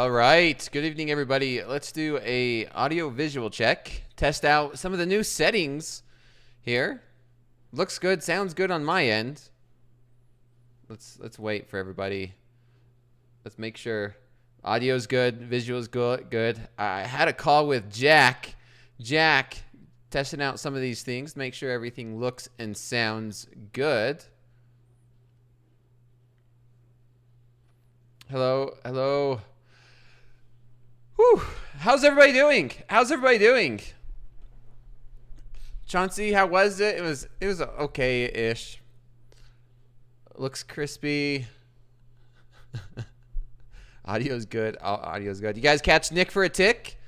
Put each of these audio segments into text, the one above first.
All right. Good evening, everybody. Let's do a audio visual check. Test out some of the new settings here. Looks good. Sounds good on my end. Let's wait for everybody. Let's make sure audio's good, visual's good. I had a call with Jack. Jack, testing out some of these things. Make sure everything looks and sounds good. Hello. Whew. How's everybody doing? Chauncey, how was it? It was okay-ish. Looks crispy. Audio's good. Audio's good. You guys catch Nick for a tick?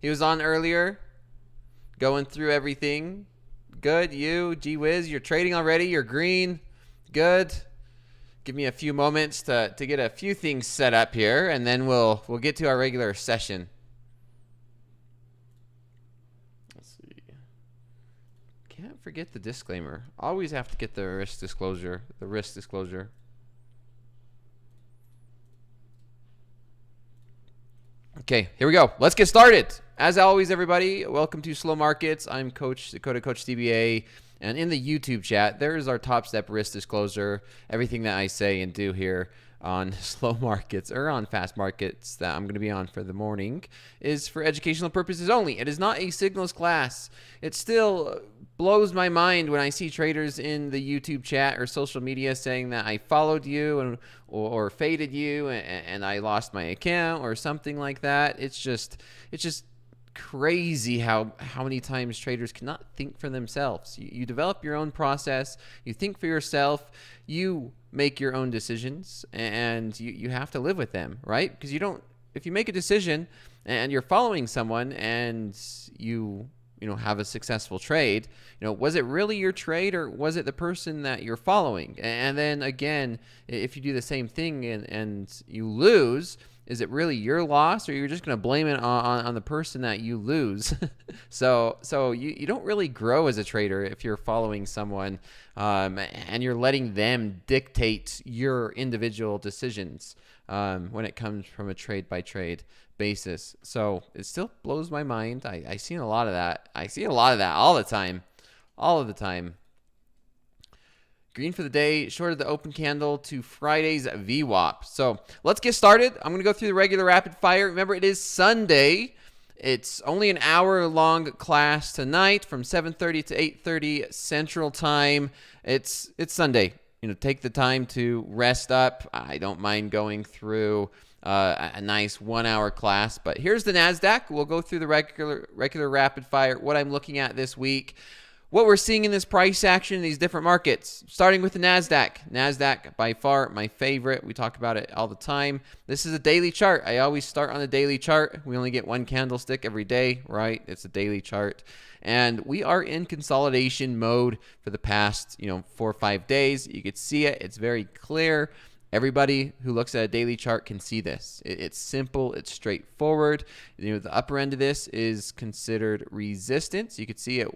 He was on earlier, going through everything. Good. You, gee whiz, you're trading already. You're green. Good. Give me a few moments to get a few things set up here, and then we'll get to our regular session. Let's see. Can't forget the disclaimer. Always have to get the risk disclosure. Okay, here we go. Let's get started. As always, everybody, welcome to Slow Markets. I'm Coach Dakota, Coach DBA. And in the YouTube chat, there is our top step risk disclosure. Everything that I say and do here on slow markets or on fast markets that I'm going to be on for the morning is for educational purposes only. It is not a signals class. It still blows my mind when I see traders in the YouTube chat or social media saying that I followed you or faded you and I lost my account or something like that. It's just crazy how many times traders cannot think for themselves. You develop your own process, you think for yourself, you make your own decisions, and you have to live with them, right? Because if you make a decision and you're following someone and you have a successful trade, was it really your trade or was it the person that you're following? And then again, if you do the same thing and you lose, is it really your loss, or you're just going to blame it on the person that you lose? So you don't really grow as a trader if you're following someone and you're letting them dictate your individual decisions when it comes from a trade-by-trade basis. So it still blows my mind. I see a lot of that. I see a lot of that all the time. Green for the day, short of the open candle to Friday's VWAP. So let's get started. I'm going to go through the regular rapid fire. Remember, it is Sunday. It's only an hour-long class tonight from 7:30 to 8:30 Central Time. It's Sunday. Take the time to rest up. I don't mind going through a nice 1 hour class. But here's the NASDAQ. We'll go through the regular rapid fire, what I'm looking at this week. What we're seeing in this price action in these different markets, starting with the NASDAQ. NASDAQ, by far, my favorite. We talk about it all the time. This is a daily chart. I always start on the daily chart. We only get one candlestick every day, right? It's a daily chart. And we are in consolidation mode for the past, 4 or 5 days. You can see it. It's very clear. Everybody who looks at a daily chart can see this. It's simple. It's straightforward. The upper end of this is considered resistance. You can see it,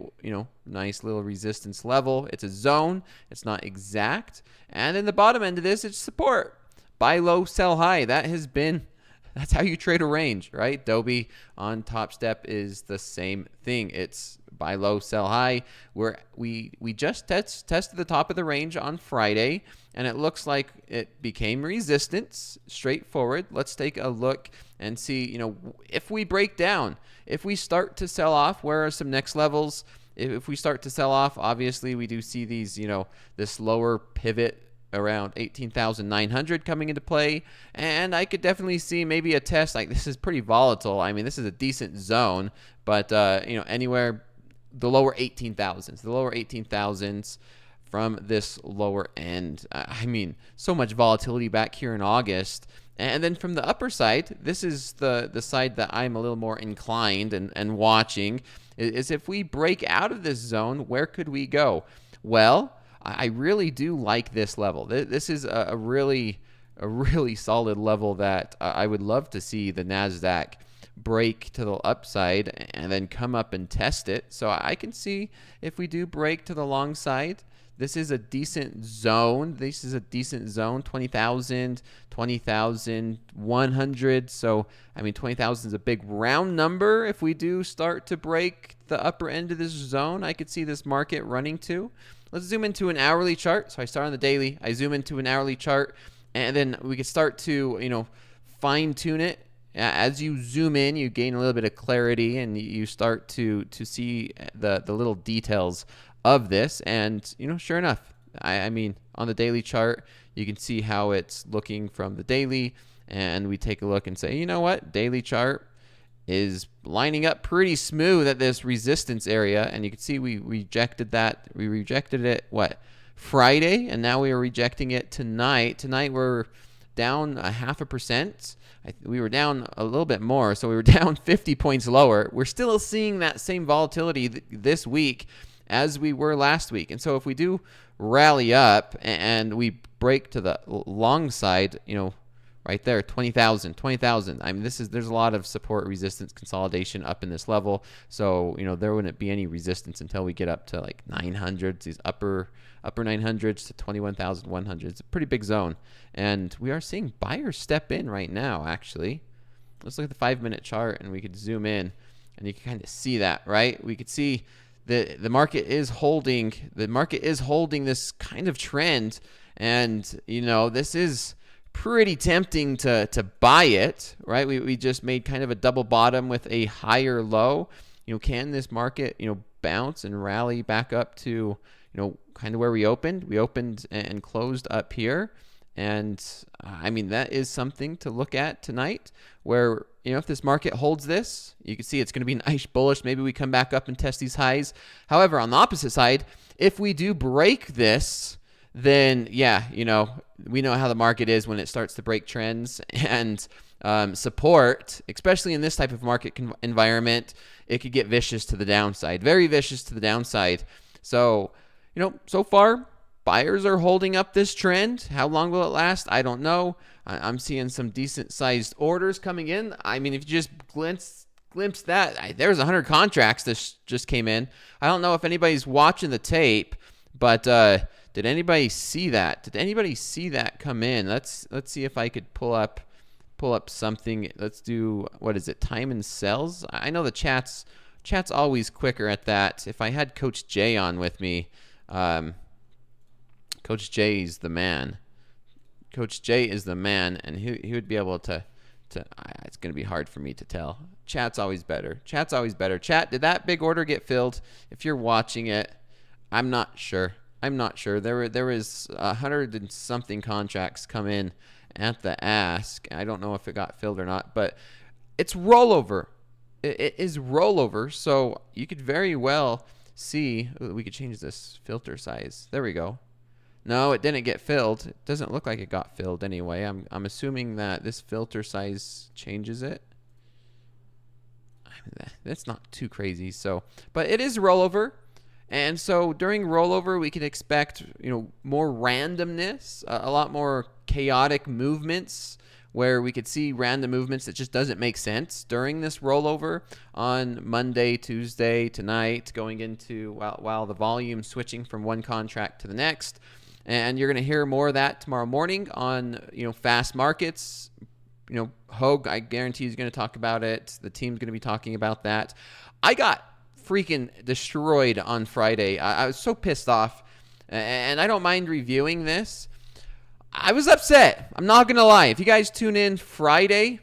nice little resistance level. It's a zone. It's not exact. And then the bottom end of this is support. Buy low, sell high. That's how you trade a range, right? Dobie on Topstep is the same thing. It's buy low, sell high. We just tested the top of the range on Friday, and it looks like it became resistance. Straightforward. Let's take a look and see, if we break down, if we start to sell off, where are some next levels? If we start to sell off, obviously we do see these, this lower pivot around 18,900 coming into play, and I could definitely see maybe a test. Like, this is pretty volatile. I mean, this is a decent zone, but anywhere the lower 18,000s from this lower end. I mean, so much volatility back here in August. And then from the upper side, this is the side that I'm a little more inclined and watching, is if we break out of this zone, where could we go? Well, I really do like this level. This is a really solid level that I would love to see the NASDAQ break to the upside and then come up and test it. So I can see if we do break to the long side, this is a decent zone. This is a decent zone, 20,000, 20,100. So, I mean, 20,000 is a big round number. If we do start to break the upper end of this zone, I could see this market running to. Let's zoom into an hourly chart. So I start on the daily, I zoom into an hourly chart, and then we can start to, fine tune it. As you zoom in, you gain a little bit of clarity, and you start to see the little details of this. And sure enough, I mean, on the daily chart, you can see how it's looking from the daily, and we take a look and say, you know what, daily chart is lining up pretty smooth at this resistance area. And you can see we rejected that. We rejected it Friday, and now we are rejecting it tonight. We're down 0.5%. We were down a little bit more, so we were down 50 points lower. We're still seeing that same volatility this week as we were last week. And so if we do rally up and we break to the long side, right there, 20,000. I mean, there's a lot of support, resistance, consolidation up in this level. So, there wouldn't be any resistance until we get up to like 900s, these upper 900s to 21,100. It's a pretty big zone. And we are seeing buyers step in right now, actually. Let's look at the 5-minute chart, and we could zoom in, and you can kind of see that, right? We could see the market is holding this kind of trend, and this is pretty tempting to buy it, right? We just made kind of a double bottom with a higher low. Can this market bounce and rally back up to kind of where we opened? We opened and closed up here. And I mean, that is something to look at tonight, where if this market holds this, you can see it's going to be nice bullish. Maybe we come back up and test these highs. However, on the opposite side, if we do break this, then yeah, we know how the market is when it starts to break trends and support, especially in this type of market environment. It could get vicious to the downside, very vicious to the downside. So so far, buyers are holding up this trend. How long will it last? I don't know. I'm seeing some decent sized orders coming in. I mean, if you just glimpse that, there's 100 contracts that just came in. I don't know if anybody's watching the tape, but did anybody see that? Did anybody see that come in? Let's see if I could pull up something. Let's do, what is it? Time and sells. I know the chat's always quicker at that. If I had Coach Jay on with me, Coach Jay is the man. Coach Jay is the man, and he would be able to it's going to be hard for me to tell. Chat's always better. Chat, did that big order get filled? If you're watching it, I'm not sure. There was 100 and something contracts come in at the ask. I don't know if it got filled or not, but it's rollover. It is rollover, so you could very well see. We could change this filter size. There we go. No, it didn't get filled. It doesn't look like it got filled anyway. I'm assuming that this filter size changes it. That's not too crazy. So, but it is rollover. And so during rollover, we can expect, more randomness, a lot more chaotic movements, where we could see random movements that just doesn't make sense during this rollover on Monday, Tuesday, tonight, going into while the volume switching from one contract to the next. And you're going to hear more of that tomorrow morning on, fast markets. Hoag, I guarantee, is going to talk about it. The team's going to be talking about that. I got freaking destroyed on Friday. I was so pissed off, and I don't mind reviewing this. I was upset. I'm not going to lie. If you guys tune in Friday,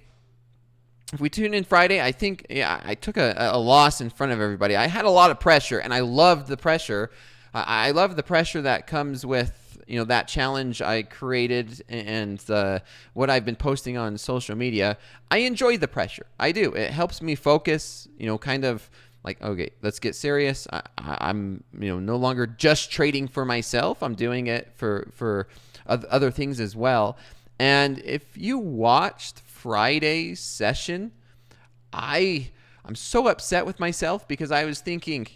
I think, I took a loss in front of everybody. I had a lot of pressure, and I loved the pressure. I love the pressure that comes with, that challenge I created and what I've been posting on social media. I enjoy the pressure. I do. It helps me focus, kind of like, okay, let's get serious. I'm, no longer just trading for myself. I'm doing it for other things as well. And if you watched Friday's session, I'm so upset with myself because I was thinking,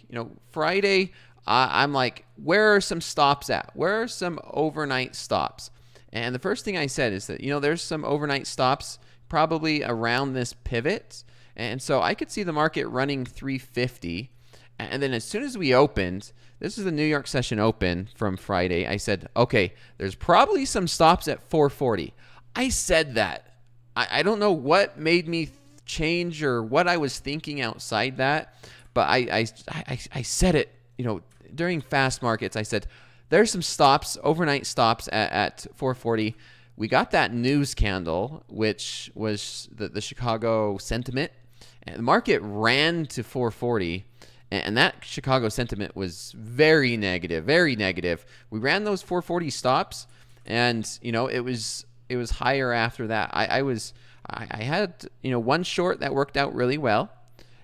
Friday, I'm like, where are some stops at? Where are some overnight stops? And the first thing I said is that, there's some overnight stops probably around this pivot. And so I could see the market running 350. And then as soon as we opened, this is the New York session open from Friday, I said, okay, there's probably some stops at 440. I said that. I don't know what made me change or what I was thinking outside that, but I said it, during fast markets. I said, there's some stops, overnight stops at 440. We got that news candle, which was the Chicago sentiment. And the market ran to 440. And that Chicago sentiment was very negative, very negative. We ran those 440 stops, and it was higher after that. I had one short that worked out really well,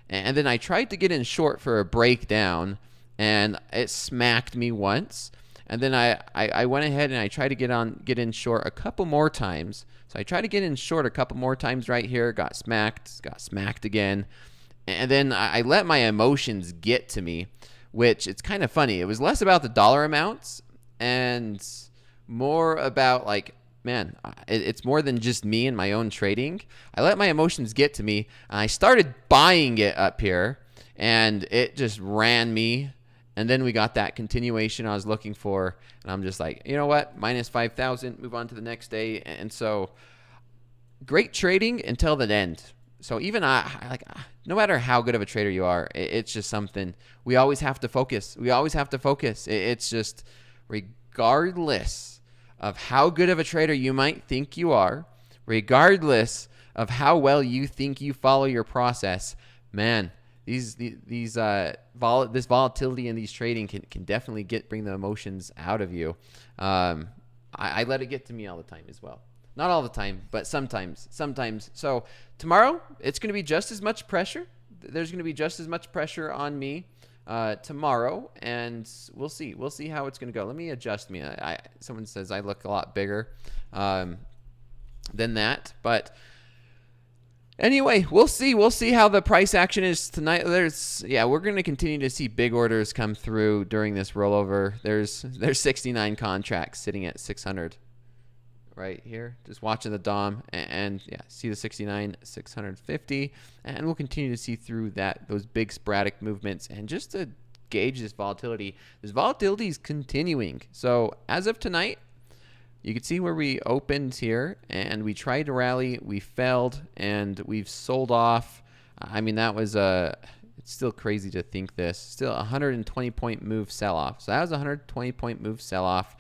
and then I tried to get in short for a breakdown, and it smacked me once. And then I went ahead and I tried to get in short a couple more times. So I tried to get in short a couple more times right here, got smacked again. And then I let my emotions get to me, which it's kind of funny. It was less about the dollar amounts and more about it's more than just me and my own trading. I let my emotions get to me. I started buying it up here, and it just ran me. And then we got that continuation I was looking for, and I'm just like, you know what? Minus 5,000, move on to the next day. And so great trading until the end. So even no matter how good of a trader you are, it's just something we always have to focus. It's just regardless of how good of a trader you might think you are, regardless of how well you think you follow your process, man, this volatility in these trading can definitely bring the emotions out of you. I let it get to me all the time as well. Not all the time, but sometimes. So tomorrow, it's going to be just as much pressure. There's going to be just as much pressure on me tomorrow, and we'll see. We'll see how it's going to go. Let me adjust me. Someone says I look a lot bigger than that, but anyway, we'll see. We'll see how the price action is tonight. We're going to continue to see big orders come through during this rollover. There's 69 contracts sitting at 600 right here. Just watching the DOM and see the 69, 650, and we'll continue to see through those big sporadic movements. And just to gauge this volatility is continuing. So as of tonight, you can see where we opened here, and we tried to rally, we failed, and we've sold off. I mean, that was it's still crazy to think this. Still a 120-point move sell-off. So that was a 120-point move sell-off.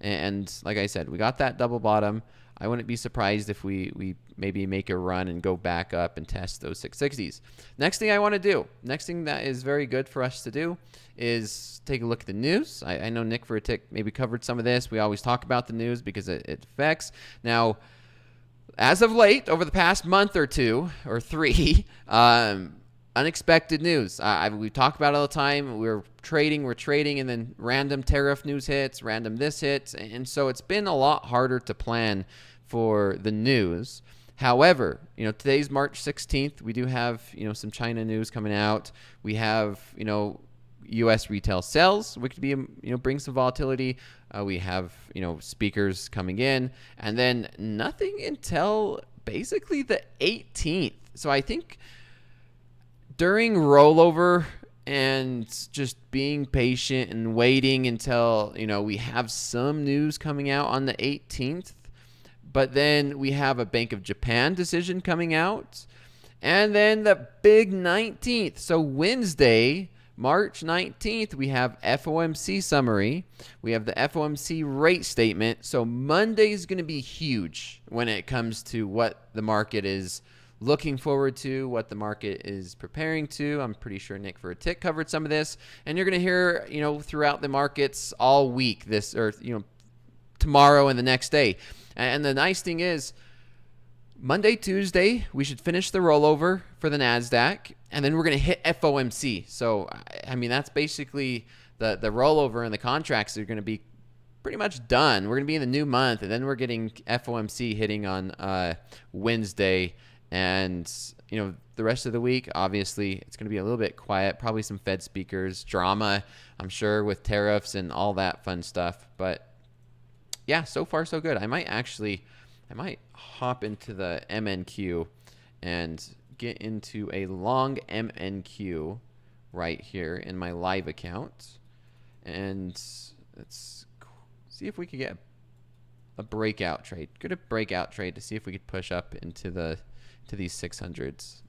And like I said, we got that double bottom. I wouldn't be surprised if we maybe make a run and go back up and test those 660s. Next thing I want to do, next thing that is very good for us to do is take a look at the news. I know Nick for a tick maybe covered some of this. We always talk about the news because it affects. Now, as of late, over the past month or two or three, unexpected news. We talk about it all the time. We're trading, and then random tariff news hits, random this hits. And so it's been a lot harder to plan for the news. However, today's March 16th. We do have, some China news coming out. We have, U.S. retail sales, which could be, bring some volatility. We have, speakers coming in, and then nothing until basically the 18th. So I think during rollover and just being patient and waiting until, we have some news coming out on the 18th, but then we have a Bank of Japan decision coming out, and then the big 19th. So Wednesday, March 19th, we have FOMC summary. We have the FOMC rate statement. So Monday is going to be huge when it comes to what the market is looking forward to, what the market is preparing to. I'm pretty sure Nick for a tick covered some of this, and you're going to hear, throughout the markets all week, tomorrow and the next day. And the nice thing is, Monday, Tuesday, we should finish the rollover for the NASDAQ, and then we're going to hit FOMC. So, I mean, that's basically the rollover, and the contracts are going to be pretty much done. We're going to be in the new month, and then we're getting FOMC hitting on Wednesday. And, the rest of the week, obviously, it's going to be a little bit quiet. Probably some Fed speakers, drama, I'm sure, with tariffs and all that fun stuff. But, yeah, so far so good. I might hop into the MNQ and get into a long MNQ right here in my live account. And let's see if we can get a breakout trade. Get a breakout trade to see if we could push up into these 600s.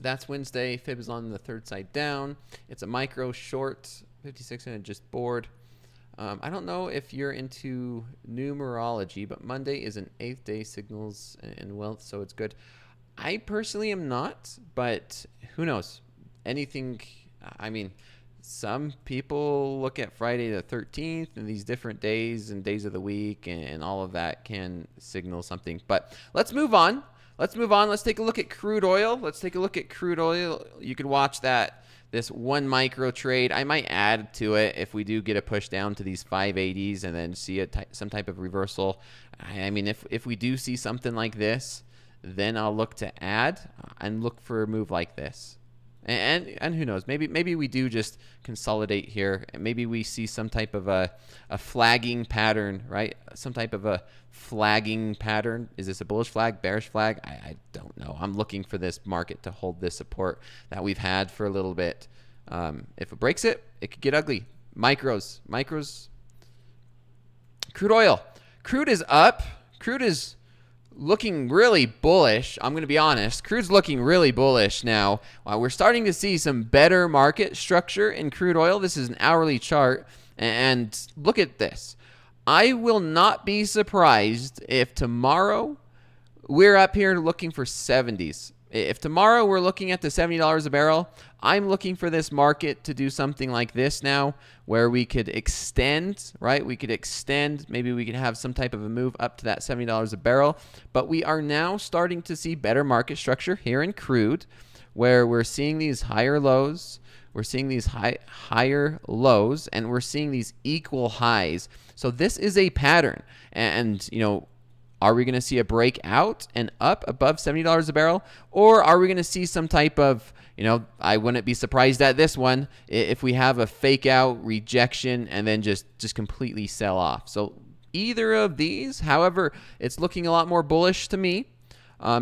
That's Wednesday. Fib is on the third side down. It's a micro short, 5600 just bored. I don't know if you're into numerology, but Monday is an 8th day signals and wealth, so it's good. I personally am not, but who knows? Anything, I mean, some people look at Friday the 13th and these different days and days of the week and all of that can signal something. But let's move on. Let's move on. Let's take a look at crude oil. Let's take a look at crude oil. You can watch this one micro trade. I might add to it if we do get a push down to these 580s and then see some type of reversal. I mean, if we do see something like this, then I'll look to add and look for a move like this. And who knows, maybe we do just consolidate here, and maybe we see some type of a flagging pattern, right? Some type of a flagging pattern. Is this a bullish flag, bearish flag? I don't know. I'm looking for this market to hold this support that we've had for a little bit. If it breaks it, it could get ugly. Micros. Crude oil. Crude is up. Crude is looking really bullish. I'm going to be honest. Crude's looking really bullish now. We're starting to see some better market structure in crude oil. This is an hourly chart. And look at this. I will not be surprised if tomorrow we're up here looking for 70s. If tomorrow we're looking at the $70 a barrel, I'm looking for this market to do something like this now, where we could extend, right? We could extend. Maybe we could have some type of a move up to that $70 a barrel. But we are now starting to see better market structure here in crude, where we're seeing these higher lows. We're seeing these higher lows, and we're seeing these equal highs. So this is a pattern. And, you know, are we going to see a breakout and up above $70 a barrel? Or are we going to see some type of, you know, I wouldn't be surprised at this one if we have a fake out rejection and then just completely sell off. So either of these, however, it's looking a lot more bullish to me.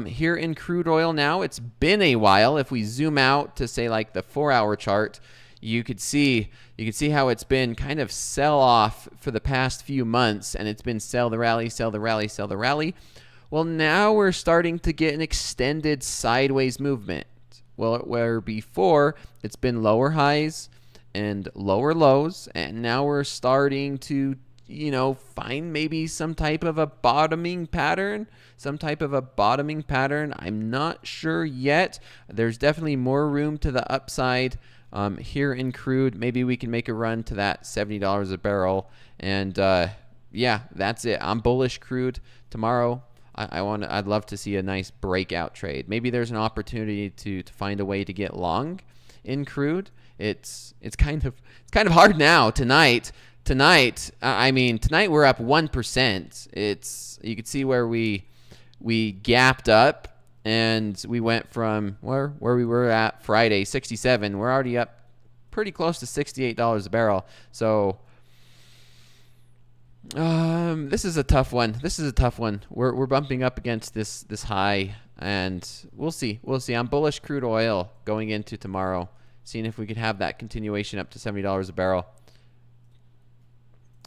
Here in crude oil now, it's been a while. If we zoom out to say like the 4-hour chart, you could see how it's been kind of sell off for the past few months, and it's been sell the rally, sell the rally, sell the rally. Well, now we're starting to get an extended sideways movement. Well, where before it's been lower highs and lower lows, and now we're starting to, you know, find maybe some type of a bottoming pattern, I'm not sure yet. There's definitely more room to the upside. Here in crude, maybe we can make a run to that $70 a barrel. And yeah, that's it. I'm bullish crude tomorrow. I'd love to see a nice breakout trade. Maybe there's an opportunity to find a way to get long in crude. It's kind of hard now. Tonight, I mean, tonight we're up 1%. You can see where we gapped up. And we went from where we were at Friday, 67. We're already up pretty close to $68 a barrel. So this is a tough one. We're bumping up against this high, and we'll see. I'm bullish crude oil going into tomorrow, seeing if we could have that continuation up to $70 a barrel.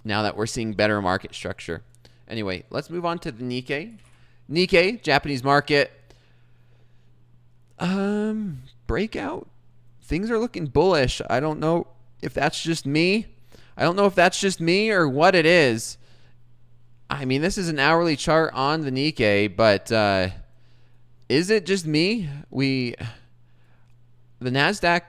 Now that we're seeing better market structure. Anyway, let's move on to the Nikkei. Nikkei, Japanese market. Breakout. Things are looking bullish. I don't know if that's just me. Or what it is. I mean, this is an hourly chart on the Nikkei, but is it just me? The NASDAQ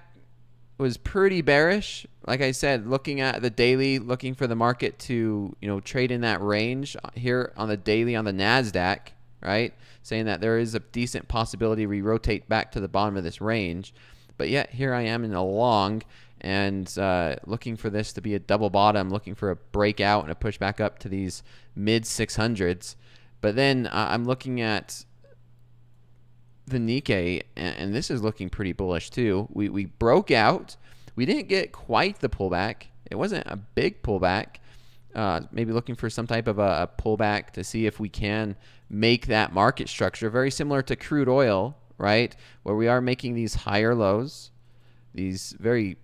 was pretty bearish. Like I said, looking at the daily, looking for the market to, you know, trade in that range here on the daily on the NASDAQ, right? Saying that there is a decent possibility we rotate back to the bottom of this range. But yet here I am in a long and looking for this to be a double bottom, looking for a breakout and a push back up to these mid 600s. But then I'm looking at the Nikkei, and this is looking pretty bullish too. We broke out. We didn't get quite the pullback. It wasn't a big pullback. maybe looking for some type of a pullback to see if we can make that market structure very similar to crude oil, right? Where we are making these higher lows, these very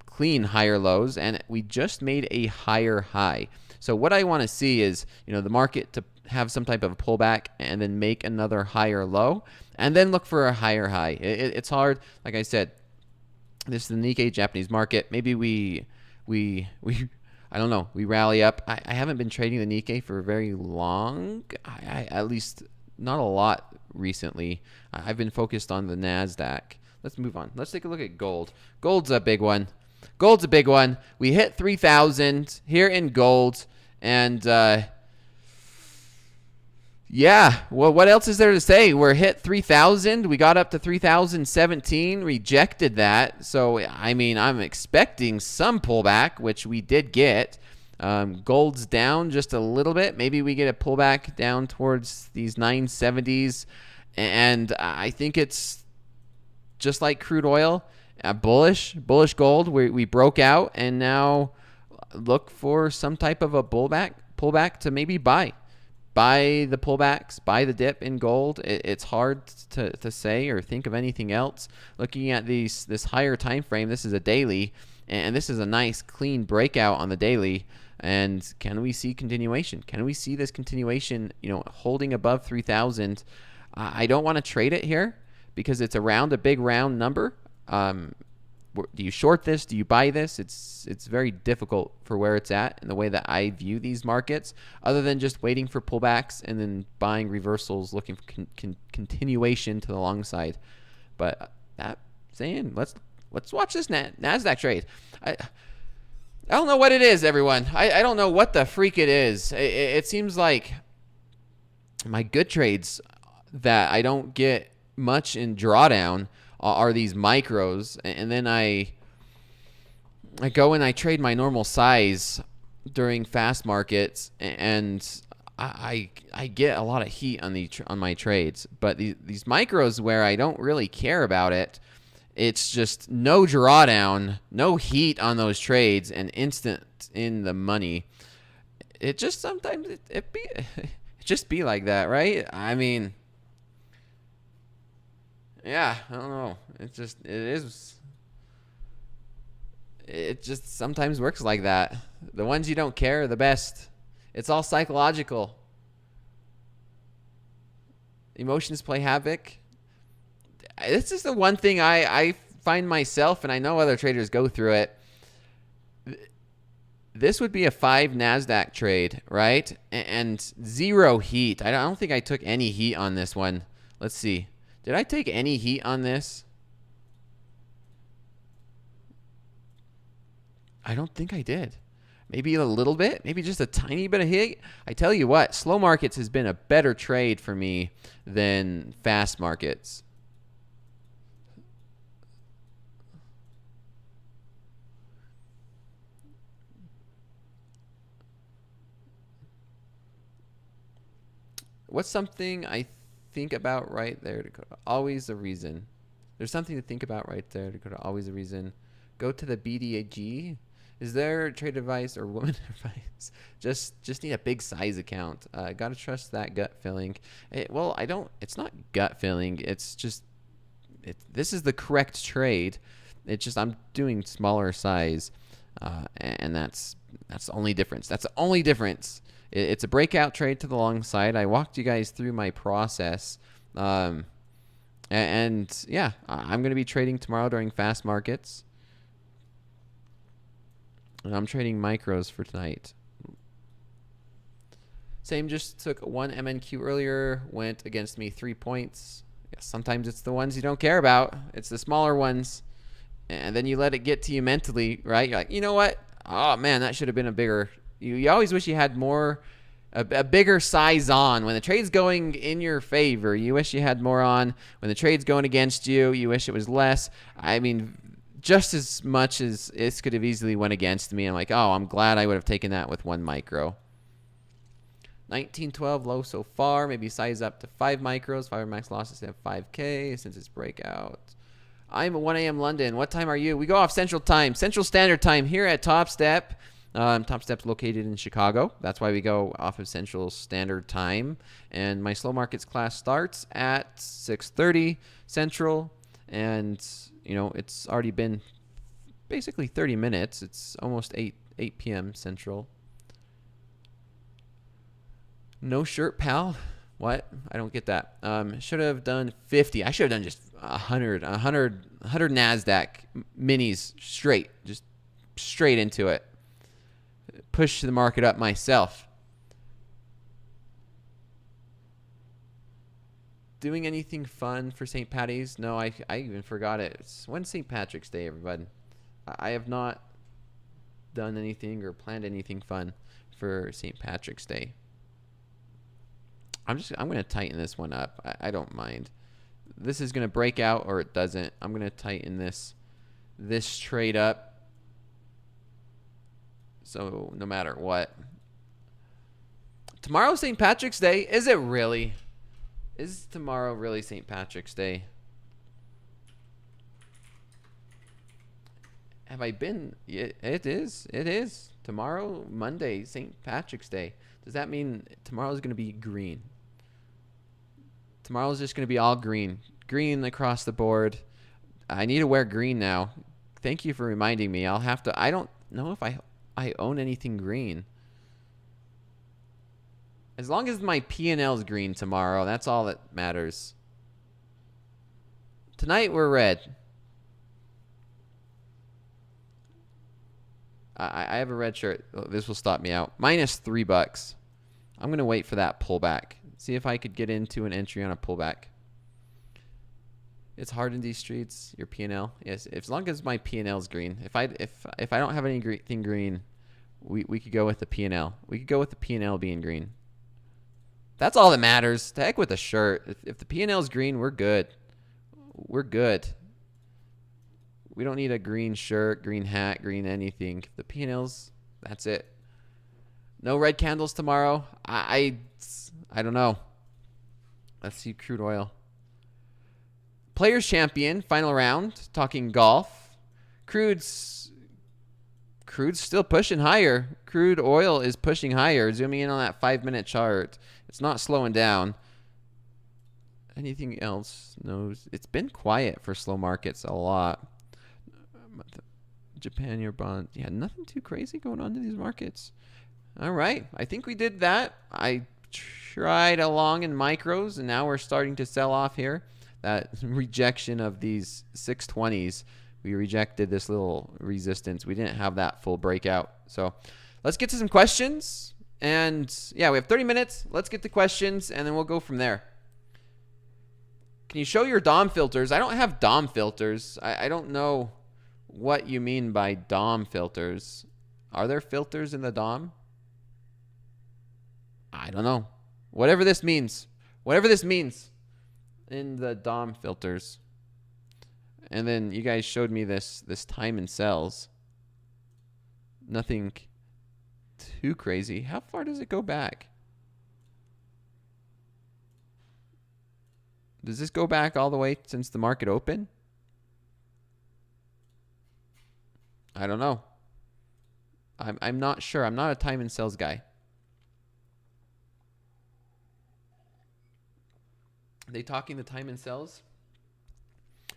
clean higher lows, and we just made a higher high. So what I want to see is, the market to have some type of a pullback and then make another higher low and then look for a higher high. It's hard. Like I said, this is the Nikkei Japanese market. Maybe we I don't know, we rally up. I haven't been trading the Nikkei for very long. I at least not a lot recently. I've been focused on the NASDAQ. Let's move on. Let's take a look at gold. Gold's a big one. Gold's a big one. We hit 3,000 here in gold. And yeah, well, what else is there to say? We're hit 3,000. We got up to 3,017, rejected that. So, I mean, I'm expecting some pullback, which we did get. Gold's down just a little bit. Maybe we get a pullback down towards these 970s. And I think it's just like crude oil, bullish gold. We broke out and now look for some type of a pullback to maybe buy the pullbacks, buy the dip in gold. It's hard to say or think of anything else. Looking at this higher time frame, this is a daily, and this is a nice clean breakout on the daily. And can we see continuation? Can we see this continuation, holding above 3,000? I don't want to trade it here because it's around a big round number. Do you short this? Do you buy this? It's very difficult for where it's at and the way that I view these markets, other than just waiting for pullbacks and then buying reversals, looking for continuation to the long side. But that saying, let's watch this NASDAQ trade. I don't know what it is, everyone. I don't know what the freak it is. It seems like my good trades that I don't get much in drawdown are these micros, and then I go and I trade my normal size during fast markets, and I get a lot of heat on my trades. But these micros where I don't really care about it, it's just no drawdown, no heat on those trades, and instant in the money. It just sometimes it just be like that, right? I mean, yeah, I don't know. It just sometimes works like that. The ones you don't care are the best. It's all psychological. Emotions play havoc. This is the one thing I find myself, and I know other traders go through it. This would be a 5 NASDAQ trade, right? And zero heat. I don't think I took any heat on this one. Let's see. Did I take any heat on this? I don't think I did. Maybe a little bit. Maybe just a tiny bit of heat. I tell you what, slow markets has been a better trade for me than fast markets. What's something I think about right there, Dakota? Always a reason. There's something to think about right there, Dakota. Always a reason. Go to the BDAG. Is there trade advice or woman advice? Just need a big size account. Gotta trust that gut feeling. Well, I don't. It's not gut feeling. It's just. This is the correct trade. It's just I'm doing smaller size, and that's the only difference. That's the only difference. It's a breakout trade to the long side. I walked you guys through my process. And yeah, I'm going to be trading tomorrow during fast markets. And I'm trading micros for tonight. Same, just took one MNQ earlier, went against me 3 points. Yeah, sometimes it's the ones you don't care about. It's the smaller ones. And then you let it get to you mentally, right? You're like, you know what? Oh, man, that should have been a bigger... You always wish you had more, a bigger size on. When the trade's going in your favor, you wish you had more on. When the trade's going against you, you wish it was less. I mean, just as much as it could have easily went against me. I'm like, oh, I'm glad I would have taken that with one micro. 1912 low so far. Maybe size up to 5 micros. 5 max losses have 5K since it's breakout. I'm at 1 a.m. London. What time are you? We go off Central Time, Central Standard Time here at Topstep. Topstep's located in Chicago. That's why we go off of Central Standard Time. And my slow markets class starts at 6:30 Central. And, you know, it's already been basically 30 minutes. It's almost 8 p.m. Central. No shirt, pal. What? I don't get that. Should have done 50. I should have done just 100 NASDAQ minis straight. Just straight into it. Push the market up myself. Doing anything fun for St. Patty's? No, I even forgot it. When's St. Patrick's Day, everybody? I have not done anything or planned anything fun for St. Patrick's Day. I'm going to tighten this one up. I don't mind. This is going to break out or it doesn't. I'm going to tighten this trade up. So no matter what. Tomorrow's St. Patrick's Day. Is it really? Is tomorrow really St. Patrick's Day? Have I been? It is. It is. Tomorrow, Monday, St. Patrick's Day. Does that mean tomorrow's going to be green? Tomorrow's just going to be all green. Green across the board. I need to wear green now. Thank you for reminding me. I'll have to. I don't know if I own anything green. As long as my P&L's green tomorrow, that's all that matters. Tonight we're red. I have a red shirt. This will stop me out. -$3. I'm going to wait for that pullback. See if I could get into an entry on a pullback. It's hard in these streets. Your P&L. Yes, as long as my P&L is green. If I don't have anything green, we could go with the P&L. We could go with the P&L being green. That's all that matters. To heck with the shirt. If the P&L is green, we're good. We're good. We don't need a green shirt, green hat, green anything. If the P&L's, that's it. No red candles tomorrow. I don't know. Let's see crude oil. Players Champion, final round, talking golf. Crude's still pushing higher. Crude oil is pushing higher. Zooming in on that 5-minute chart. It's not slowing down. Anything else? No, it's been quiet for slow markets a lot. Japan, your bond. Yeah, nothing too crazy going on in these markets. All right. I think we did that. I tried along in micros, and now we're starting to sell off here. That rejection of these 620s. We rejected this little resistance. We didn't have that full breakout. So let's get to some questions. And yeah, we have 30 minutes. Let's get to questions, and then we'll go from there. Can you show your DOM filters? I don't have DOM filters. I don't know what you mean by DOM filters. Are there filters in the DOM? I don't know. Whatever this means. Whatever this means in the DOM filters. And then you guys showed me this time and sells. Nothing too crazy. How far does it go back? Does this go back all the way since the market opened? I don't know. I'm not sure. I'm not a time and sells guy. Are they talking the time and sells?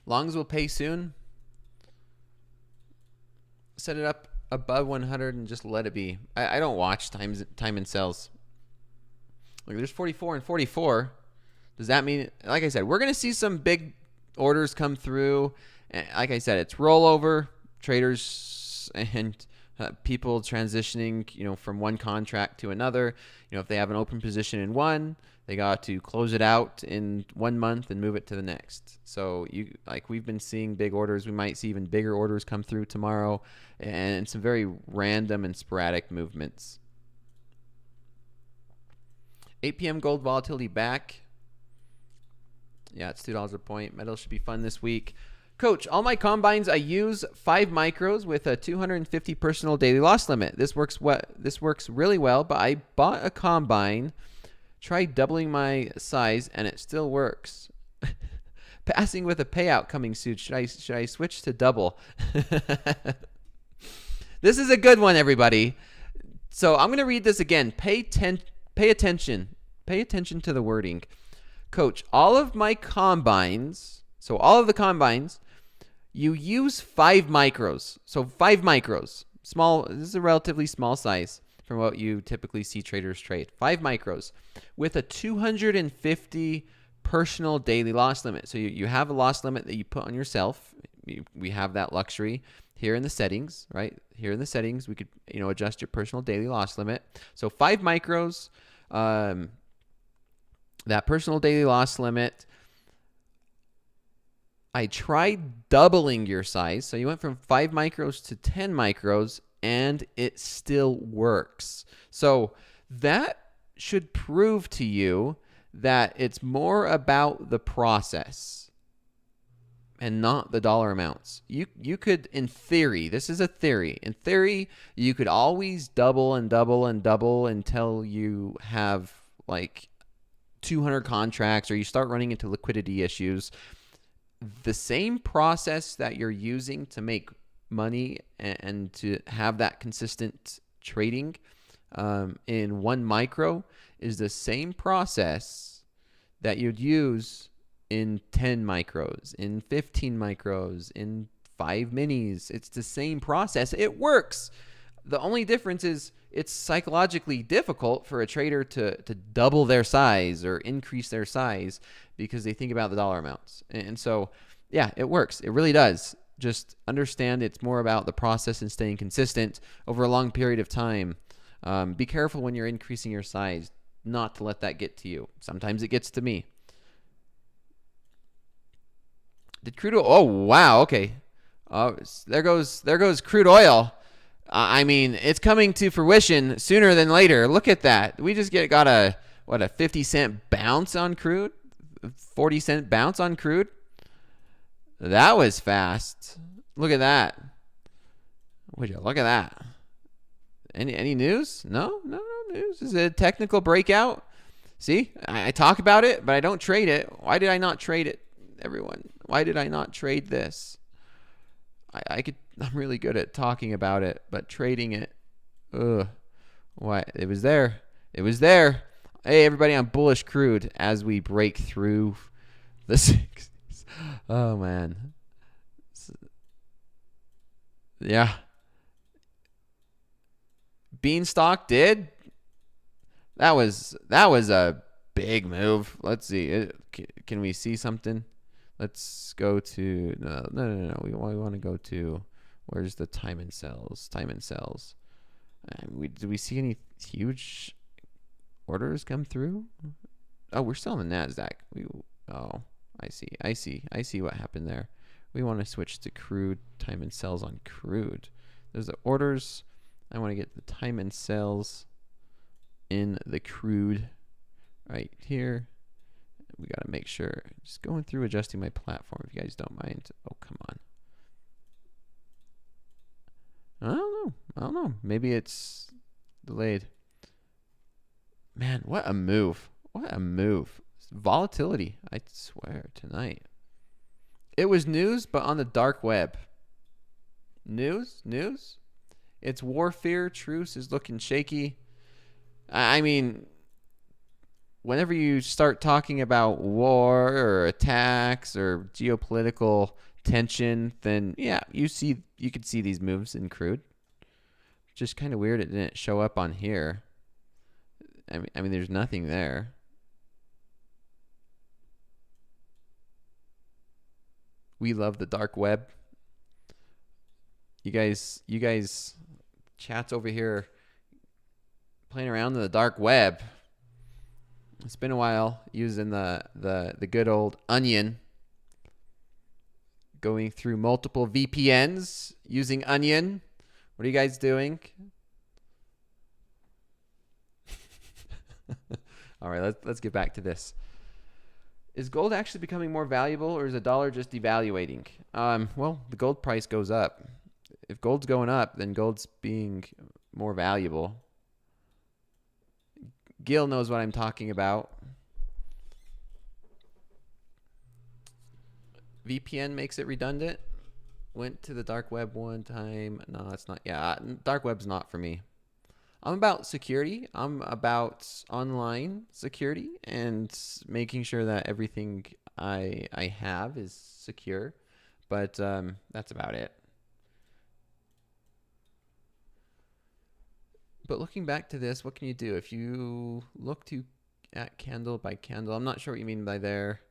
Longs will pay soon. Set it up above 100 and just let it be. I don't watch time and sells. Look, there's 44 and 44. Does that mean, like I said, we're going to see some big orders come through. And like I said, it's rollover, traders and people transitioning, from one contract to another. If they have an open position in one, they got to close it out in 1 month and move it to the next. So we've been seeing big orders. We might see even bigger orders come through tomorrow, and some very random and sporadic movements. 8 p.m. gold volatility back. Yeah, it's $2 a point. Metal should be fun this week. Coach, all my combines I use 5 micros with a 250 personal daily loss limit. This works really well, but I bought a combine, tried doubling my size, and it still works. Passing with a payout coming soon. Should I switch to double? This is a good one, everybody. So I'm going to read this again. Pay attention. Pay attention to the wording. Coach, all of my combines, so all of the combines, you use 5 micros. So 5 micros. Small. This is a relatively small size from what you typically see traders trade. 5 micros with a 250 personal daily loss limit. So you have a loss limit that you put on yourself. We have that luxury here in the settings, right? Here in the settings, we could adjust your personal daily loss limit. So 5 micros, that personal daily loss limit. I tried doubling your size. So you went from 5 micros to 10 micros, and it still works. So that should prove to you that it's more about the process and not the dollar amounts. You could, in theory, this is a theory. In theory, you could always double and double and double until you have like 200 contracts or you start running into liquidity issues. The same process that you're using to make money and to have that consistent trading in 1 micro is the same process that you'd use in 10 micros, in 15 micros, in 5 minis. It's the same process. It works. The only difference is it's psychologically difficult for a trader to double their size or increase their size because they think about the dollar amounts. And so, yeah, it works. It really does. Just understand it's more about the process and staying consistent over a long period of time. Be careful when you're increasing your size not to let that get to you. Sometimes it gets to me. Did crude oil? Oh, wow. Okay. There goes crude oil. I mean, it's coming to fruition sooner than later. Look at that. We just got a 50-cent bounce on crude? 40-cent bounce on crude? That was fast. Look at that. Would you look at that? Any news? No news. Is it a technical breakout? See, I talk about it, but I don't trade it. Why did I not trade it, everyone? Why did I not trade this? I'm really good at talking about it, but trading it, why? It was there. It was there. Hey, everybody, I'm bullish crude as we break through the 60s. Oh, man. Yeah. Beanstalk did. That was a big move. Let's see. Can we see something? Let's go to no. We want to go to where's the time and sells? Time and sells. Did we see any huge orders come through? Oh, we're still in the NASDAQ. I see what happened there. We want to switch to crude time and sells on crude. There's the orders. I want to get the time and sells in the crude right here. We got to make sure. Just going through adjusting my platform if you guys don't mind. Oh, come on. I don't know. Maybe it's delayed. Man, what a move. What a move. Volatility, I swear, tonight. It was news, but on the dark web. News? It's warfare. Truce is looking shaky. I mean, whenever you start talking about war or attacks or geopolitical tension, then yeah, you could see these moves in crude. Just kind of weird it didn't show up on here. I mean, there's nothing there. We love the dark web. You guys, chats over here playing around in the dark web. It's been a while using the good old Onion. Going through multiple VPNs using Onion. What are you guys doing? All right, let's get back to this. Is gold actually becoming more valuable, or is the dollar just devaluating? Well, the gold price goes up. If gold's going up, then gold's being more valuable. Gil knows what I'm talking about. VPN makes it redundant. Went to the dark web one time. No, it's not. Yeah, dark web's not for me. I'm about security. I'm about online security and making sure that everything I have is secure. But that's about it. But looking back to this, what can you do? If you look at candle by candle, I'm not sure what you mean by there.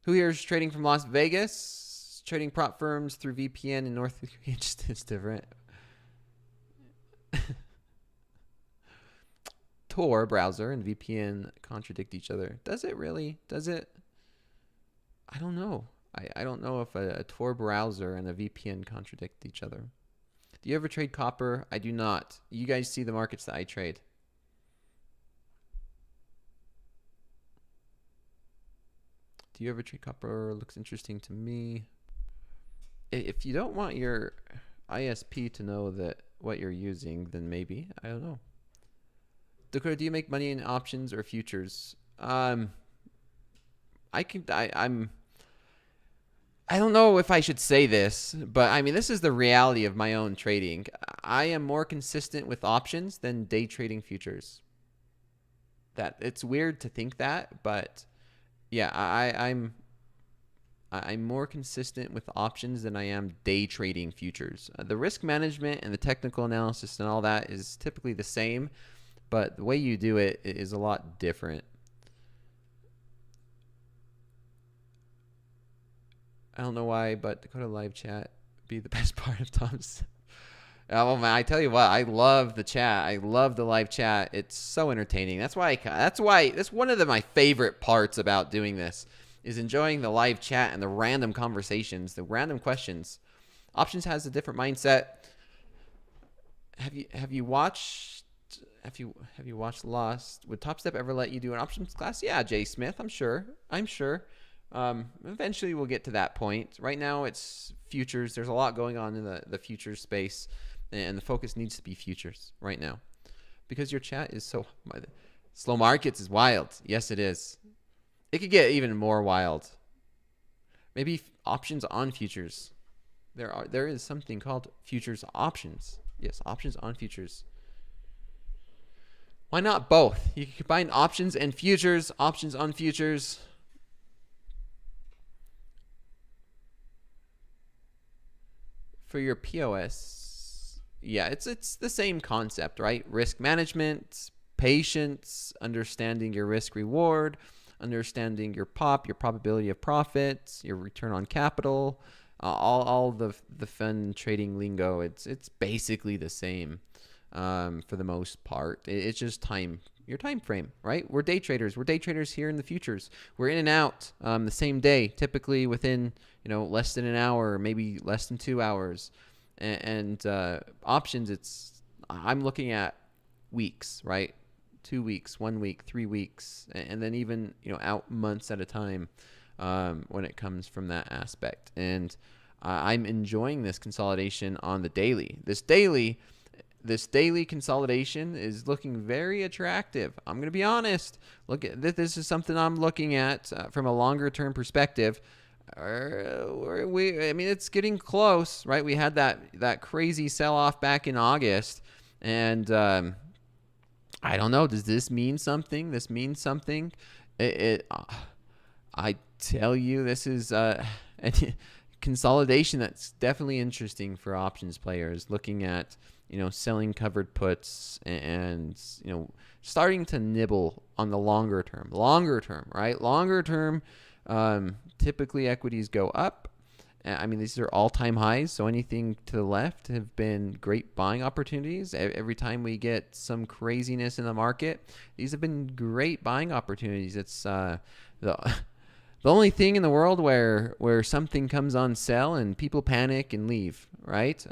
Who here is trading from Las Vegas? Trading prop firms through VPN in North. It's different. Tor browser and VPN contradict each other. Does it really? Does it? I don't know. I don't know if a Tor browser and a VPN contradict each other. Do you ever trade copper? I do not. You guys see the markets that I trade. Do you ever trade copper? Looks interesting to me. If you don't want your ISP to know that what you're using, then maybe. I don't know. Dakota, do you make money in options or futures? I don't know if I should say this, but I mean, this is the reality of my own trading. I am more consistent with options than day trading futures. That it's weird to think that, but yeah, I'm more consistent with options than I am day trading futures. The risk management and the technical analysis and all that is typically the same, but the way you do it is a lot different. I don't know why, but Dakota live chat be the best part of Tom's. Oh man, I tell you what, I love the chat. I love the live chat. It's so entertaining. That's one of my favorite parts about doing this is enjoying the live chat and the random conversations, the random questions. Options has a different mindset. Have you watched Lost? Would Topstep ever let you do an options class? Yeah, Jay Smith, I'm sure. Eventually we'll get to that point. Right now it's futures. There's a lot going on in the futures space, and the focus needs to be futures right now because your chat is so slow. Markets is wild. Yes, it is. It could get even more wild. Maybe options on futures. There is something called futures options. Yes, options on futures. Why not both? You can combine options and futures, options on futures. For your POS, yeah, it's the same concept, right? Risk management, patience, understanding your risk reward, understanding your POP, your probability of profit, your return on capital, all the fun trading lingo. It's basically the same for the most part. It's just your time frame, right? We're day traders. We're day traders here in the futures. We're in and out the same day, typically within less than an hour, maybe less than 2 hours. And options, I'm looking at weeks, right? 2 weeks, 1 week, 3 weeks, and then even out months at a time when it comes from that aspect. And I'm enjoying this consolidation on the daily. This daily consolidation is looking very attractive. I'm going to be honest. This is something I'm looking at from a longer term perspective. It's getting close, right? We had that crazy sell off back in August, and I don't know. Does this mean something? This means something. I tell you, this is a consolidation that's definitely interesting for options players. Looking at selling covered puts and starting to nibble on the longer term, right? Longer term. Typically equities go up. These are all-time highs, so anything to the left have been great buying opportunities. Every time we get some craziness in the market, these have been great buying opportunities. It's the only thing in the world where something comes on sale and people panic and leave, right?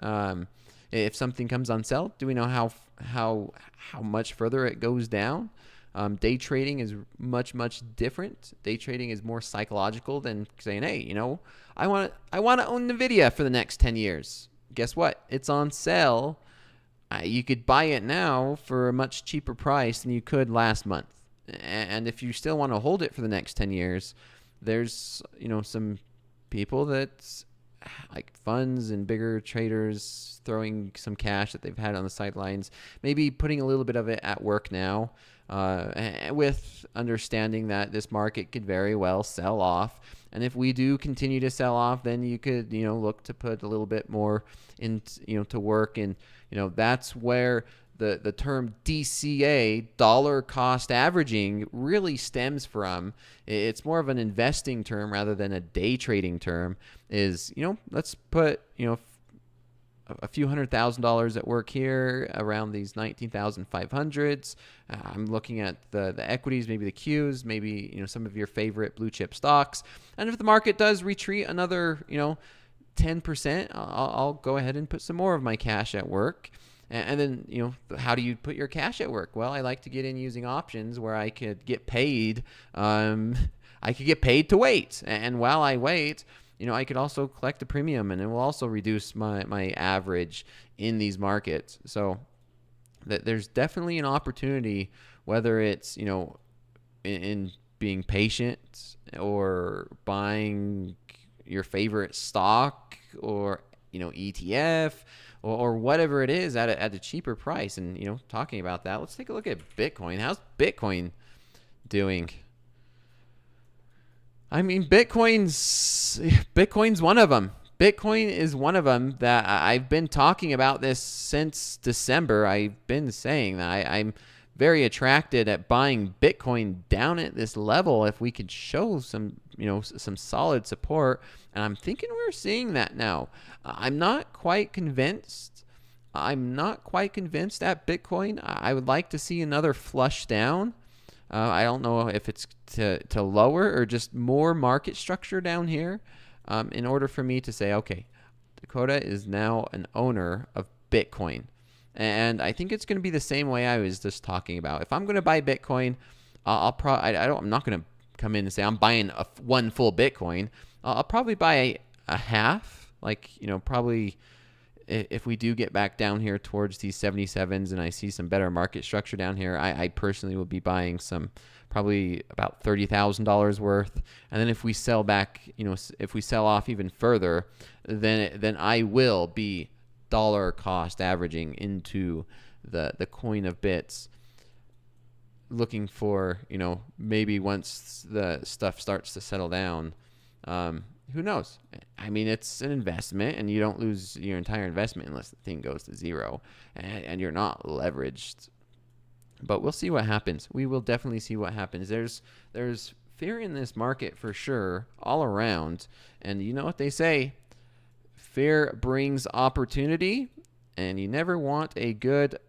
If something comes on sale, do we know how much further it goes down? Day trading is much different. Day trading is more psychological than saying, hey, I want to own Nvidia for the next 10 years. Guess what? It's on sale. You could buy it now for a much cheaper price than you could last month. And if you still want to hold it for the next 10 years, there's some people that like funds and bigger traders throwing some cash that they've had on the sidelines, maybe putting a little bit of it at work now, with understanding that this market could very well sell off. And if we do continue to sell off, then you could, look to put a little bit more in, to work. And, that's where the term DCA, dollar cost averaging, really stems from. It's more of an investing term rather than a day trading term. Is, let's put, a few $100,000 at work here around these 19,500s. I'm looking at the equities, maybe the Qs, maybe, some of your favorite blue chip stocks. And if the market does retreat another, 10%, I'll go ahead and put some more of my cash at work. And then, how do you put your cash at work? Well, I like to get in using options where I could get paid. I could get paid to wait. And while I wait, I could also collect a premium, and it will also reduce my average in these markets. So there's definitely an opportunity, whether it's, in being patient or buying your favorite stock or, ETF or whatever it is at a cheaper price. And, talking about that, let's take a look at Bitcoin. How's Bitcoin doing? I mean, Bitcoin's one of them. Bitcoin is one of them that I've been talking about this since December. I've been saying that I'm very attracted at buying Bitcoin down at this level if we could show some, some solid support. And I'm thinking we're seeing that now. I'm not quite convinced. at Bitcoin. I would like to see another flush down. I don't know if it's to lower or just more market structure down here, in order for me to say, okay, Dakota is now an owner of Bitcoin. And I think it's going to be the same way I was just talking about. If I'm going to buy Bitcoin, I'm not going to come in and say I'm buying one full Bitcoin. I'll probably buy a half, probably if we do get back down here towards these 77s and I see some better market structure down here, I personally will be buying some, probably about $30,000 worth. And then if we sell back, if we sell off even further, then I will be dollar cost averaging into the coin of bits, looking for, maybe once the stuff starts to settle down, who knows? I mean, it's an investment, and you don't lose your entire investment unless the thing goes to zero, and you're not leveraged. But we'll see what happens. We will definitely see what happens. There's fear in this market for sure, all around. And you know what they say? Fear brings opportunity, and you never want a good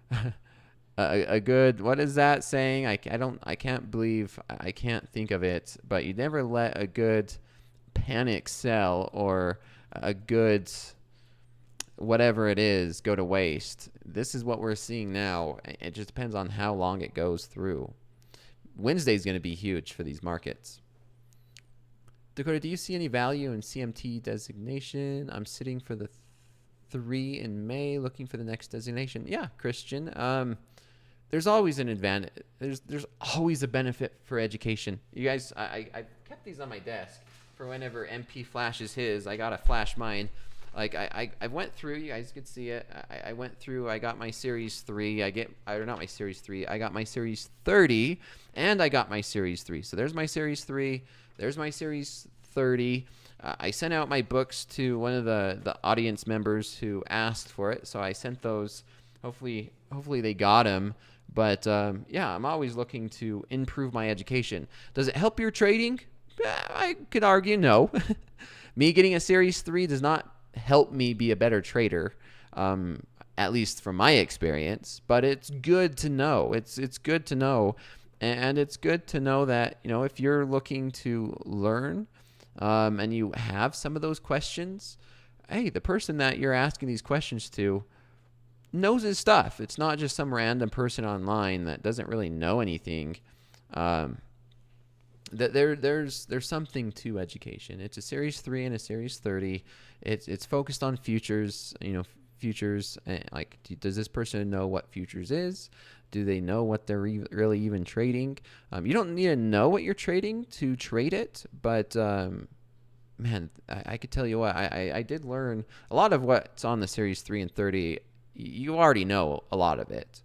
what is that saying? I can't think of it, but you never let a good panic sell or a good whatever it is go to waste. This is what we're seeing now. It just depends on how long it goes through. Wednesday's going to be huge for these markets. Dakota, do you see any value in CMT designation? I'm sitting for the 3 in May, looking for the next designation. Yeah, Christian. There's always an advantage. There's always a benefit for education. You guys, I kept these on my desk for whenever MP flashes his. I gotta flash mine. Like I went through. You guys could see it. I went through. I got my Series 3. Not my Series 3. I got my Series 30, and I got my Series 3. So there's my Series 3. There's my Series 30. I sent out my books to one of the audience members who asked for it. So I sent those. Hopefully they got them. But yeah, I'm always looking to improve my education. Does it help your trading? I could argue no. Me getting a Series 3 does not help me be a better trader, at least from my experience. But it's good to know. It's good to know. And it's good to know that, if you're looking to learn and you have some of those questions, hey, the person that you're asking these questions to knows his stuff. It's not just some random person online that doesn't really know anything. There's something to education. It's a Series 3 and a Series 30. It's focused on futures. Futures. Like, does this person know what futures is? Do they know what they're really even trading? You don't need to know what you're trading to trade it, but man, I could tell you what, I did learn a lot of what's on the Series 3 and 30. You already know a lot of it.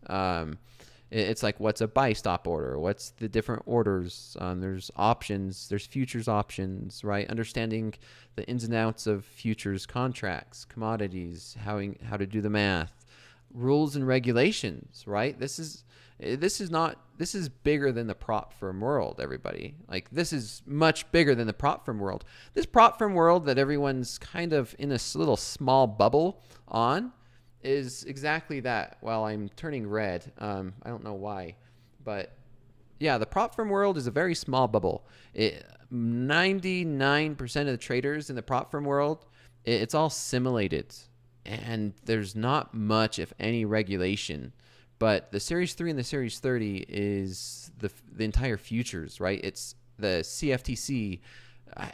It's like, what's a buy stop order? What's the different orders? There's options. There's futures options, right? Understanding the ins and outs of futures contracts, commodities, how to do the math, rules and regulations, right? This is bigger than the prop firm world, everybody. Like, this is much bigger than the prop firm world. This prop firm world that everyone's kind of in this little small bubble on is exactly that. Well, I'm turning red. I don't know why, but yeah, the prop firm world is a very small bubble. 99% of the traders in the prop firm world, it's all simulated, and there's not much, if any, regulation. But the Series 3 and the Series 30 is the entire futures, right? It's the CFTC,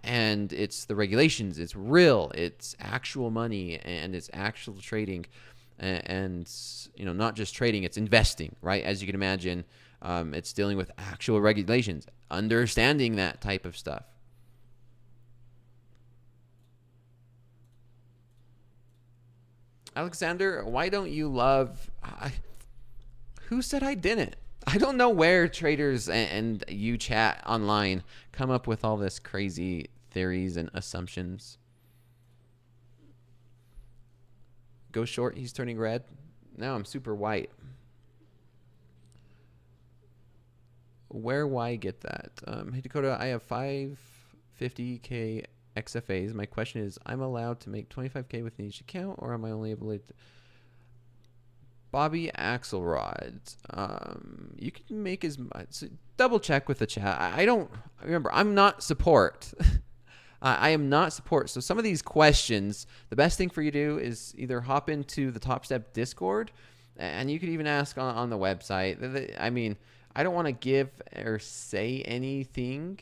and it's the regulations. It's real. It's actual money, and it's actual trading. And not just trading, it's investing, right? As you can imagine, it's dealing with actual regulations, understanding that type of stuff. Alexander, why don't you love... who said I didn't? I don't know where traders and you chat online come up with all this crazy theories and assumptions. Go short, he's turning red. Now I'm super white. Why get that? Hey, Dakota, I have 550K XFAs. My question is, I'm allowed to make 25K with each account, or am I only able to... Bobby Axelrod, you can make as much. So double check with the chat. I don't remember. I'm not support. I am not support. So some of these questions, the best thing for you to do is either hop into the Topstep Discord, and you could even ask on the website. I mean, I don't want to give or say anything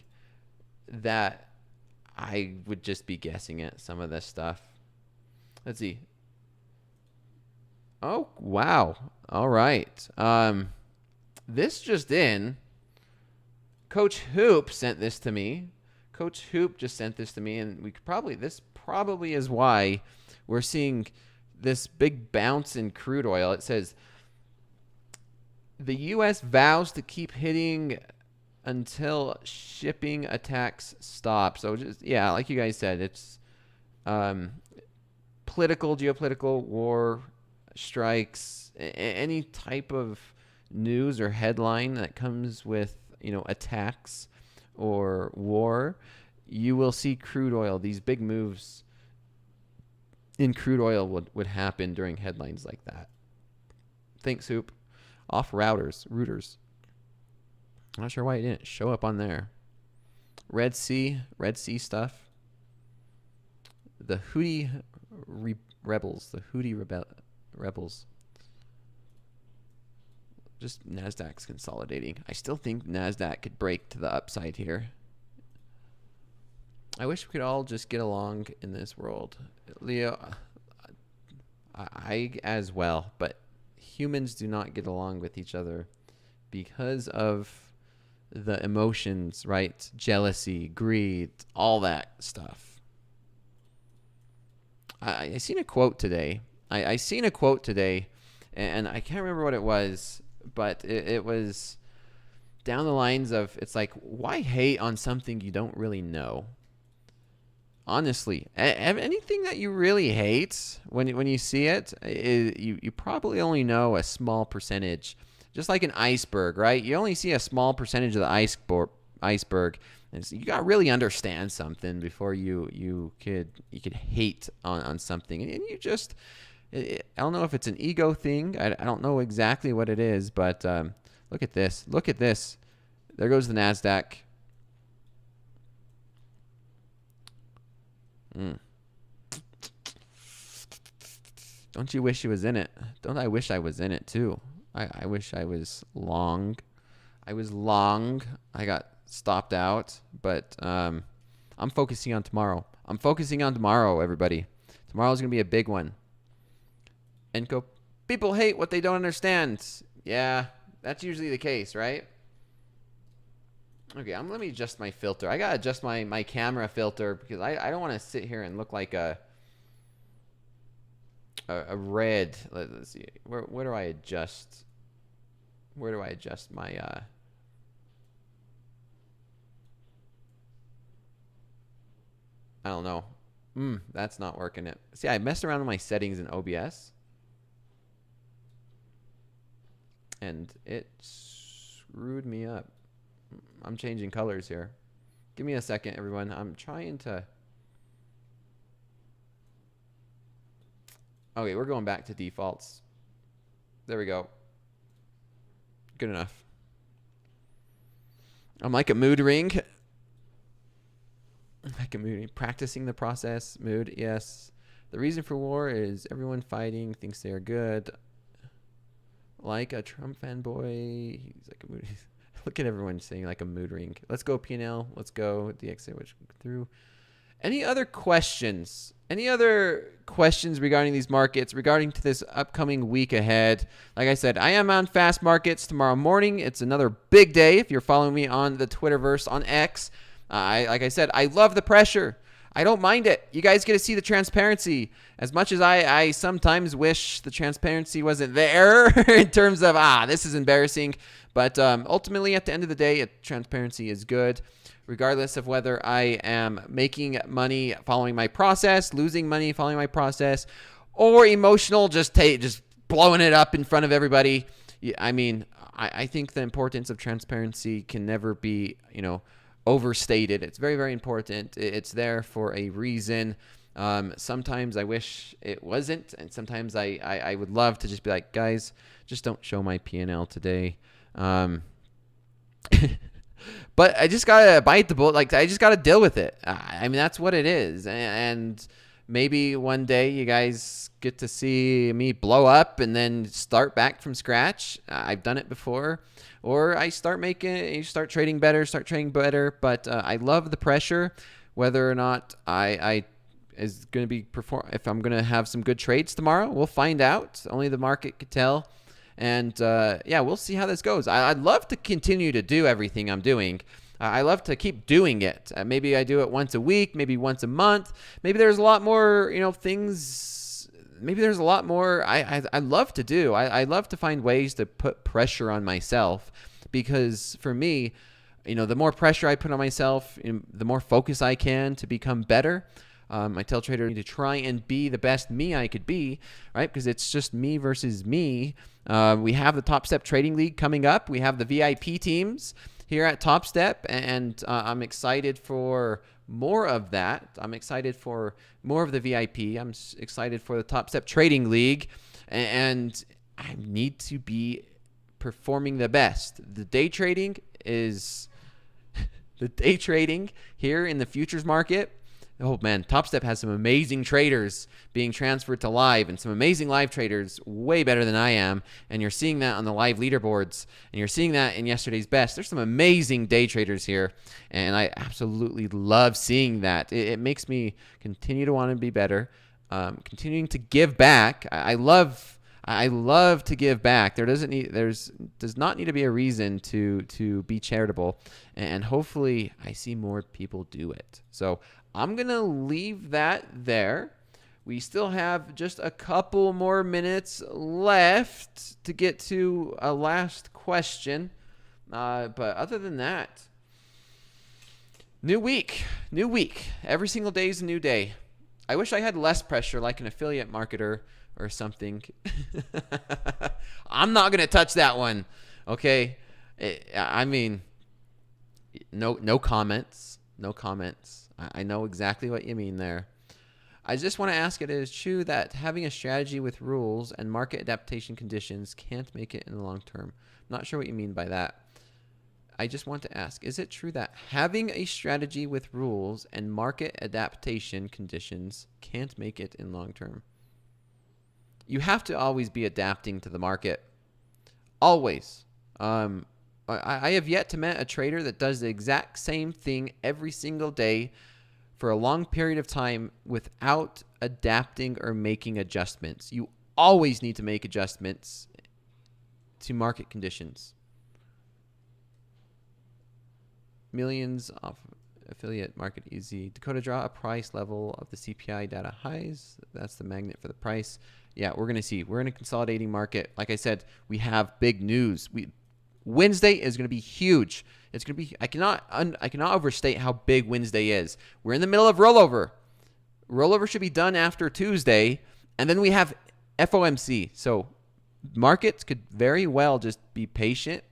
that I would just be guessing at some of this stuff. Let's see. Oh, wow. All right. This just in. Coach Hoop sent this to me. Coach Hoop just sent this to me, and this probably is why we're seeing this big bounce in crude oil. It says the U.S. vows to keep hitting until shipping attacks stop. So just, yeah, like you guys said, it's geopolitical war strikes, any type of news or headline that comes with attacks or war, you will see crude oil. These big moves in crude oil would happen during headlines like that. Thanks, Hoop. Off routers. I'm not sure why it didn't show up on there. Red Sea stuff. The Houthi rebels. Just NASDAQ's consolidating. I still think NASDAQ could break to the upside here. I wish we could all just get along in this world. Leo, I as well, but humans do not get along with each other because of the emotions, right? Jealousy, greed, all that stuff. I seen a quote today. I seen a quote today, and I can't remember what it was, but it was down the lines of, it's like, why hate on something you don't really know? Honestly, anything that you really hate, when you see it, you probably only know a small percentage. Just like an iceberg, right? You only see a small percentage of the iceberg. And so you got to really understand something before you could hate on something. And you just... I don't know if it's an ego thing. I don't know exactly what it is, but look at this. Look at this. There goes the NASDAQ. Don't you wish you was in it? Don't I wish I was in it too? I wish I was long. I was long. I got stopped out, but I'm focusing on tomorrow. I'm focusing on tomorrow, everybody. Tomorrow's going to be a big one. And go, people hate what they don't understand. Yeah, that's usually the case, right? Okay, let me adjust my filter. I gotta adjust my camera filter because I don't want to sit here and look like a red. Let's see. Where do I adjust? Where do I adjust my I don't know. That's not working. It. See, I messed around with my settings in OBS, and it screwed me up. I'm changing colors here. Give me a second, everyone. I'm trying to. Okay, we're going back to defaults. There we go. Good enough. I'm like a mood ring. Like a mood. Practicing the process. Mood, yes. The reason for war is everyone fighting thinks they are good. Like a Trump fanboy. He's like a mood. Look at everyone saying like a mood ring. Let's go P&L. Let's go DXA, which through. Any other questions? Any other questions regarding these markets, regarding to this upcoming week ahead? Like I said, I am on Fast Markets tomorrow morning. It's another big day. If you're following me on the Twitterverse on X, like I said, I love the pressure. I don't mind it. You guys get to see the transparency. As much as I sometimes wish the transparency wasn't there in terms of, this is embarrassing. But ultimately, at the end of the day, transparency is good. Regardless of whether I am making money following my process, losing money following my process, or emotional, just blowing it up in front of everybody. I mean, I think the importance of transparency can never be, overstated. It's very, very important. It's there for a reason. Sometimes I wish it wasn't, and sometimes I would love to just be like, guys, just don't show my P&L today. But I just gotta bite the bullet. Like, I just gotta deal with it. I mean, that's what it is. And maybe one day you guys get to see me blow up and then start back from scratch. I've done it before. Or I start trading better. But I love the pressure. Whether or not I is going to be if I'm going to have some good trades tomorrow, we'll find out. Only the market could tell. And, we'll see how this goes. I'd love to continue to do everything I'm doing. I love to keep doing it. Maybe I do it once a week, maybe once a month. Maybe there's a lot more, things. Maybe there's a lot more I love to do. I love to find ways to put pressure on myself because for me, the more pressure I put on myself, the more focus I can to become better. I tell traders to try and be the best me I could be, right? Because it's just me versus me. We have the Topstep Trading League coming up. We have the VIP teams here at Topstep, and I'm excited for more of that. I'm excited for more of the VIP. I'm excited for the Topstep Trading League, and I need to be performing the best. The day trading here in the futures market. Oh man, Topstep has some amazing traders being transferred to live and some amazing live traders way better than I am. And you're seeing that on the live leaderboards and you're seeing that in yesterday's best. There's some amazing day traders here and I absolutely love seeing that. It makes me continue to want to be better, continuing to give back. I love to give back. There does not need to be a reason to be charitable, and hopefully I see more people do it. So I'm going to leave that there. We still have just a couple more minutes left to get to a last question. But other than that, new week. Every single day is a new day. I wish I had less pressure like an affiliate marketer or something. I'm not going to touch that one. Okay. I mean, no comments. No comments. I know exactly what you mean there. I just want to ask it, is it true that having a strategy with rules and market adaptation conditions can't make it in the long term? I'm not sure what you mean by that. I just want to ask, is it true that having a strategy with rules and market adaptation conditions can't make it in long term? You have to always be adapting to the market. Always. I have yet to meet a trader that does the exact same thing every single day for a long period of time without adapting or making adjustments. You always need to make adjustments to market conditions. millions off affiliate market easy. Dakota, draw a price level of the CPI data highs. That's the magnet for the price. Yeah, we're going to see. We're in a consolidating market. Like I said, we have big news. Wednesday is going to be huge. It's going to be, I cannot overstate how big Wednesday is. We're in the middle of rollover. Rollover should be done after Tuesday, and then we have FOMC. So markets could very well just be patient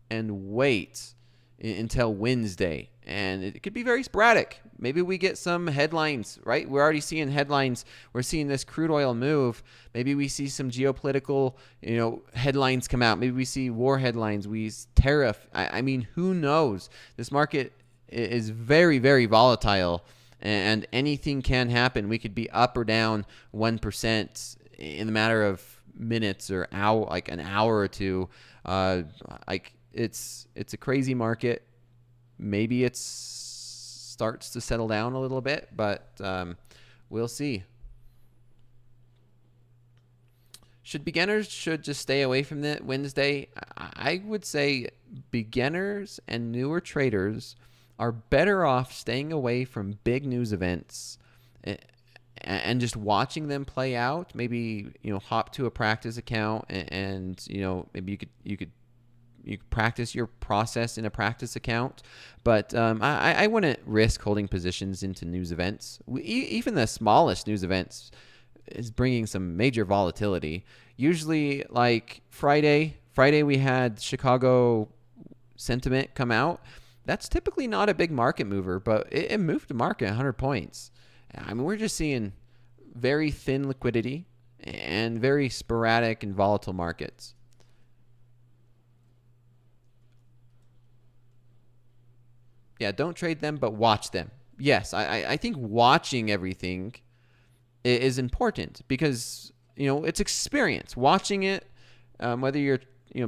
and wait until Wednesday. And it could be very sporadic. Maybe we get some headlines, right? We're already seeing headlines. We're seeing this crude oil move. Maybe we see some geopolitical, headlines come out. Maybe we see war headlines. Tariff. I mean, who knows? This market is very, very volatile, and anything can happen. We could be up or down 1% in the matter of minutes or hour, like an hour or two. It's a crazy market. Maybe it starts to settle down a little bit, but we'll see. Beginners should just stay away from the Wednesday? I would say beginners and newer traders are better off staying away from big news events and just watching them play out. Maybe hop to a practice account and maybe you could practice your process in a practice account, but I wouldn't risk holding positions into news events. Even the smallest news events is bringing some major volatility. Usually, like Friday we had Chicago sentiment come out. That's typically not a big market mover, but it moved the market 100 points. I mean, we're just seeing very thin liquidity and very sporadic and volatile markets. Yeah, don't trade them, but watch them. Yes, I think watching everything is important because, it's experience. Watching it, whether you're,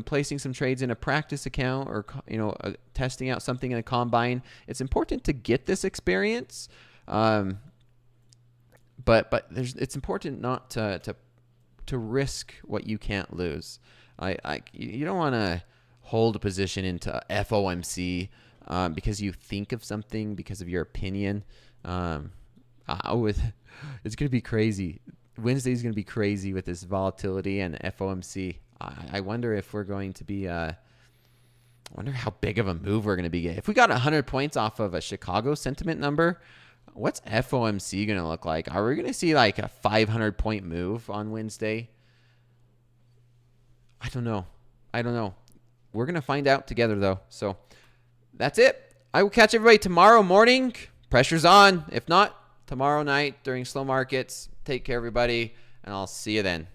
placing some trades in a practice account or, testing out something in a combine, it's important to get this experience. But it's important not to risk what you can't lose. You don't want to hold a position into FOMC. Because you think of something, because of your opinion. It's going to be crazy. Wednesday's going to be crazy with this volatility and FOMC. I wonder if we're going to be, I wonder how big of a move we're going to be. If we got 100 points off of a Chicago sentiment number, what's FOMC going to look like? Are we going to see like a 500-point move on Wednesday? I don't know. We're going to find out together, though. So that's it. I will catch everybody tomorrow morning. Pressure's on. If not, tomorrow night during slow markets. Take care, everybody, and I'll see you then.